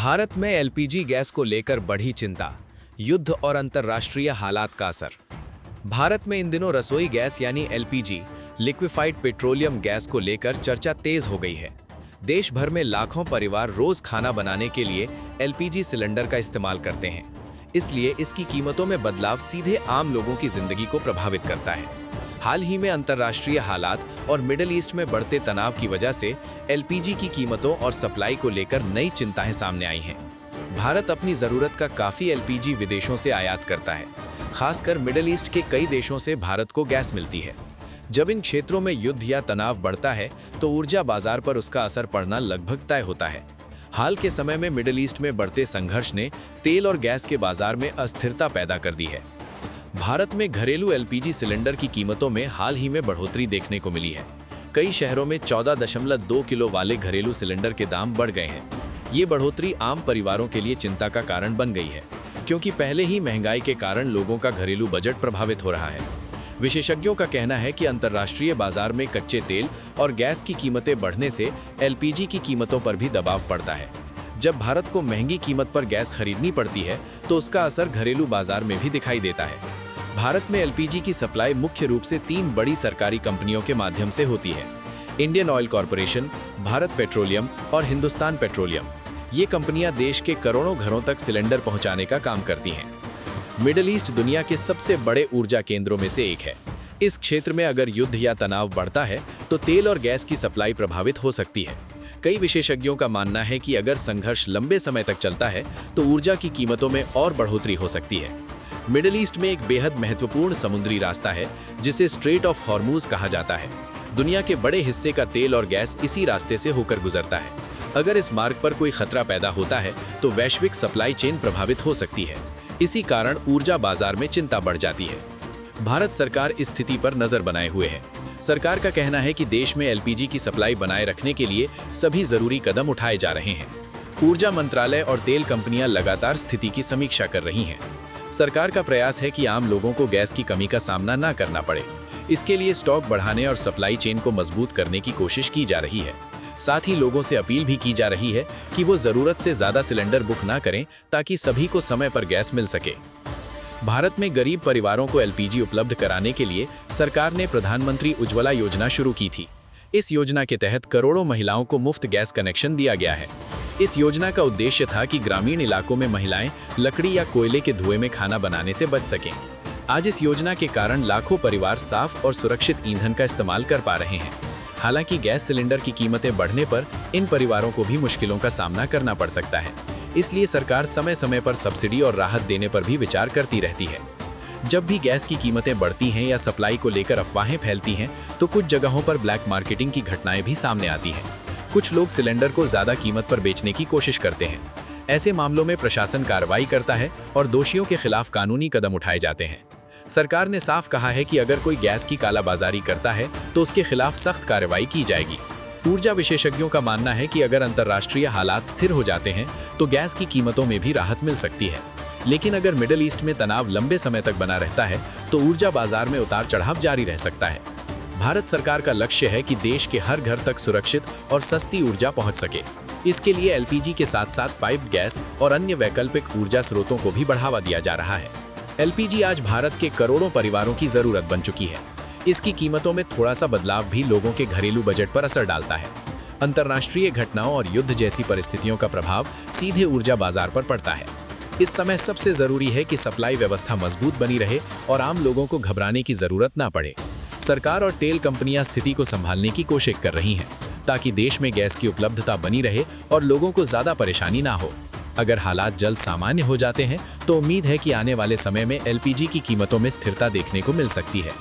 भारत में LPG gas को लेकर बढ़ी चिंता, युद्ध और अंतर्राष्ट्रीय हालात का असर। भारत में इन दिनों रसोई गैस यानी एलपीजी, लिक्विफाइड पेट्रोलियम गैस को लेकर चर्चा तेज हो गई है। देश भर में लाखों परिवार रोज खाना बनाने के लिए एलपीजी सिलेंडर का इस्तेमाल करते हैं, इसलिए इसकी कीमतों में बदलाव सीधे आम लोगों की जिंदगी को प्रभावित करता है। हाल ही में अंतर्राष्ट्रीय हालात और मिडिल ईस्ट में बढ़ते तनाव की वजह से एलपीजी की कीमतों और सप्लाई को लेकर नई चिंताएं सामने आई हैं। भारत अपनी ज़रूरत का काफ़ी एलपीजी विदेशों से आयात करता है, खासकर मिडिल ईस्ट के कई देशों से भारत को गैस मिलती है। जब इन क्षेत्रों में युद्ध या तनाव बढ़ता है तो ऊर्जा बाजार पर उसका असर पड़ना लगभग तय होता है। हाल के समय में मिडिल ईस्ट में बढ़ते संघर्ष ने तेल और गैस के बाजार में अस्थिरता पैदा कर दी है। भारत में घरेलू एलपीजी सिलेंडर की कीमतों में हाल ही में बढ़ोतरी देखने को मिली है। कई शहरों में 14.2 किलो वाले घरेलू सिलेंडर के दाम बढ़ गए हैं। ये बढ़ोतरी आम परिवारों के लिए चिंता का कारण बन गई है, क्योंकि पहले ही महंगाई के कारण लोगों का घरेलू बजट प्रभावित हो रहा है। विशेषज्ञों का कहना है कि अंतर्राष्ट्रीय बाजार में कच्चे तेल और गैस की कीमतें बढ़ने से एलपीजी की कीमतों पर भी दबाव पड़ता है। जब भारत को महंगी कीमत पर गैस खरीदनी पड़ती है तो उसका असर घरेलू बाजार में भी दिखाई देता है। भारत में एलपीजी की सप्लाई मुख्य रूप से 3 बड़ी सरकारी कंपनियों के माध्यम से होती है: Indian oil corporation, Bharat petroleum और हिंदुस्तान पेट्रोलियम। ये कंपनियां देश के करोड़ों घरों तक सिलेंडर पहुंचाने का काम करती हैं। मिडिल ईस्ट दुनिया के सबसे बड़े ऊर्जा केंद्रों में से एक है। इस क्षेत्र में अगर युद्ध या तनाव बढ़ता है तो तेल और गैस की सप्लाई प्रभावित हो सकती है। कई विशेषज्ञों का मानना है कि अगर संघर्ष लंबे समय तक चलता है तो ऊर्जा की कीमतों में और बढ़ोतरी हो सकती है। मिडिल ईस्ट में एक बेहद महत्वपूर्ण समुद्री रास्ता है जिसे स्ट्रेट ऑफ हॉर्मूज कहा जाता है। दुनिया के बड़े हिस्से का तेल और गैस इसी रास्ते से होकर गुजरता है। अगर इस मार्ग पर कोई खतरा पैदा होता है तो वैश्विक सप्लाई चेन प्रभावित हो सकती है। इसी कारण ऊर्जा बाजार में चिंता बढ़ जाती है। भारत सरकार इस स्थिति पर नजर बनाए हुए है। सरकार का कहना है कि देश में एलपीजी की सप्लाई बनाए रखने के लिए सभी जरूरी कदम उठाए जा रहे हैं। ऊर्जा मंत्रालय और तेल कंपनियां लगातार स्थिति की समीक्षा कर रही हैं। सरकार का प्रयास है कि आम लोगों को गैस की कमी का सामना न करना पड़े। इसके लिए स्टॉक बढ़ाने और सप्लाई चेन को मजबूत करने की कोशिश की जा रही है। साथ ही लोगों से अपील भी की जा रही है कि वो जरूरत से ज्यादा सिलेंडर बुक ना करें ताकि सभी को समय पर गैस मिल सके। भारत में गरीब परिवारों को एलपीजी उपलब्ध कराने के लिए सरकार ने प्रधानमंत्री उज्ज्वला योजना शुरू की थी। इस योजना के तहत करोड़ों महिलाओं को मुफ्त गैस कनेक्शन दिया गया है। इस योजना का उद्देश्य था कि ग्रामीण इलाकों में महिलाएं लकड़ी या कोयले के धुएं में खाना बनाने से बच सकें। आज इस योजना के कारण लाखों परिवार साफ और सुरक्षित ईंधन का इस्तेमाल कर पा रहे हैं। हालांकि गैस सिलेंडर की कीमतें बढ़ने पर इन परिवारों को भी मुश्किलों का सामना करना पड़ सकता है। इसलिए सरकार समय समय पर सब्सिडी और राहत देने पर भी विचार करती रहती है। जब भी गैस की कीमतें बढ़ती हैं या सप्लाई को लेकर अफवाहें फैलती हैं तो कुछ जगहों पर ब्लैक मार्केटिंग की घटनाएं भी सामने आती हैं। कुछ लोग सिलेंडर को ज़्यादा कीमत पर बेचने की कोशिश करते हैं। ऐसे मामलों में प्रशासन कार्रवाई करता है और दोषियों के खिलाफ कानूनी कदम उठाए जाते हैं। सरकार ने साफ कहा है कि अगर कोई गैस की कालाबाजारी करता है तो उसके खिलाफ सख्त कार्रवाई की जाएगी। ऊर्जा विशेषज्ञों का मानना है कि अगर अंतर्राष्ट्रीय हालात स्थिर हो जाते हैं तो गैस की कीमतों में भी राहत मिल सकती है। लेकिन अगर मिडिल ईस्ट में तनाव लंबे समय तक बना रहता है तो ऊर्जा बाजार में उतार चढ़ाव जारी रह सकता है। भारत सरकार का लक्ष्य है कि देश के हर घर तक सुरक्षित और सस्ती ऊर्जा पहुंच सके। इसके लिए एलपीजी के साथ साथ पाइप्ड गैस और अन्य वैकल्पिक ऊर्जा स्रोतों को भी बढ़ावा दिया जा रहा है। एलपीजी आज भारत के करोड़ों परिवारों की जरूरत बन चुकी है। इसकी कीमतों में थोड़ा सा बदलाव भी लोगों के घरेलू बजट पर असर डालता है। अंतर्राष्ट्रीय घटनाओं और युद्ध जैसी परिस्थितियों का प्रभाव सीधे ऊर्जा बाजार पर पड़ता है। इस समय सबसे जरूरी है कि सप्लाई व्यवस्था मजबूत बनी रहे और आम लोगों को घबराने की जरूरत ना पड़े। सरकार और तेल कंपनियां स्थिति को संभालने की कोशिश कर रही हैं ताकि देश में गैस की उपलब्धता बनी रहे और लोगों को ज्यादा परेशानी ना हो। अगर हालात जल्द सामान्य हो जाते हैं तो उम्मीद है कि आने वाले समय में एलपीजी की कीमतों में स्थिरता देखने को मिल सकती है।